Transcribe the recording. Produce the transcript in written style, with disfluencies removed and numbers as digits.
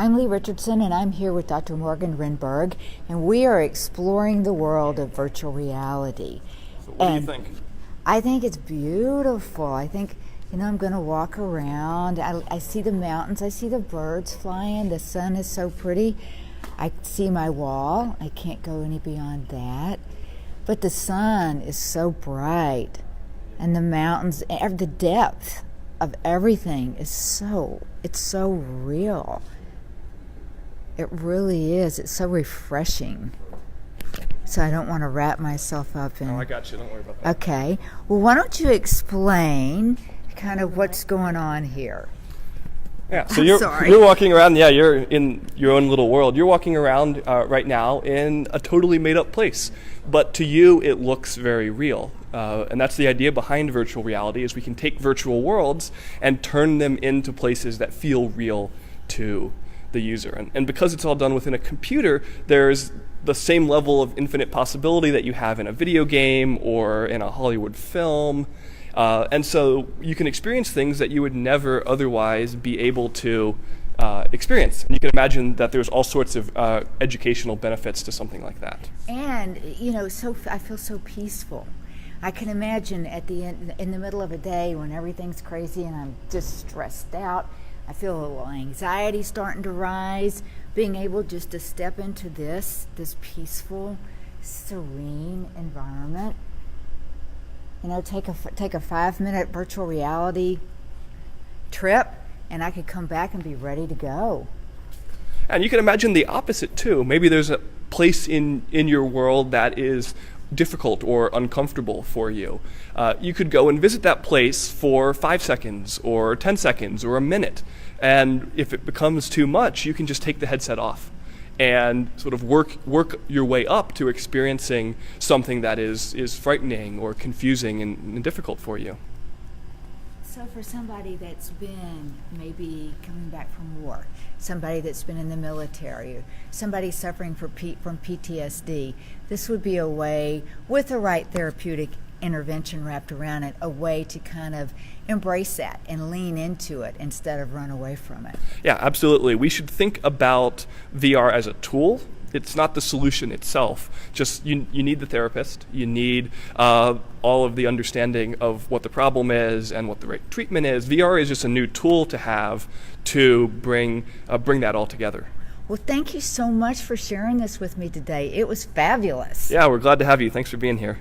I'm Leigh Richardson, and I'm here with Dr. Morgan Rehnberg, and we are exploring the world of virtual reality. So what do you think? I think it's beautiful. I think, I'm going to walk around. I see the mountains. I see the birds flying. The sun is so pretty. I see my wall. I can't go any beyond that. But the sun is so bright, and the mountains, the depth of everything is it's so real. It really is. It's so refreshing. So I don't want to wrap myself up in... Oh, I got you. Don't worry about that. Okay. Well, why don't you explain kind of what's going on here? Yeah, so you're walking around, you're in your own little world. You're walking around right now in a totally made-up place. But to you, it looks very real. And that's the idea behind virtual reality, is we can take virtual worlds and turn them into places that feel real to the user. And because it's all done within a computer, there's the same level of infinite possibility that you have in a video game or in a Hollywood film. And so you can experience things that you would never otherwise be able to experience. And you can imagine that there's all sorts of educational benefits to something like that. And, I feel so peaceful. I can imagine at the end, in the middle of a day when everything's crazy and I'm just stressed out, I feel a little anxiety starting to rise, being able just to step into this peaceful, serene environment. Take a 5-minute virtual reality trip, and I could come back and be ready to go. And you can imagine the opposite too. Maybe there's a place in your world that is difficult or uncomfortable for you. You could go and visit that place for 5 seconds or 10 seconds or a minute. And if it becomes too much, you can just take the headset off and sort of work your way up to experiencing something that is frightening or confusing and difficult for you. So for somebody that's been maybe coming back from war, somebody that's been in the military, somebody suffering from PTSD, this would be a way, with the right therapeutic intervention wrapped around it, a way to kind of embrace that and lean into it instead of run away from it. Yeah, absolutely. We should think about VR as a tool. It's not the solution itself. Just you need the therapist. You need all of the understanding of what the problem is and what the right treatment is. VR is just a new tool to have to bring that all together. Well, thank you so much for sharing this with me today. It was fabulous. Yeah, we're glad to have you. Thanks for being here.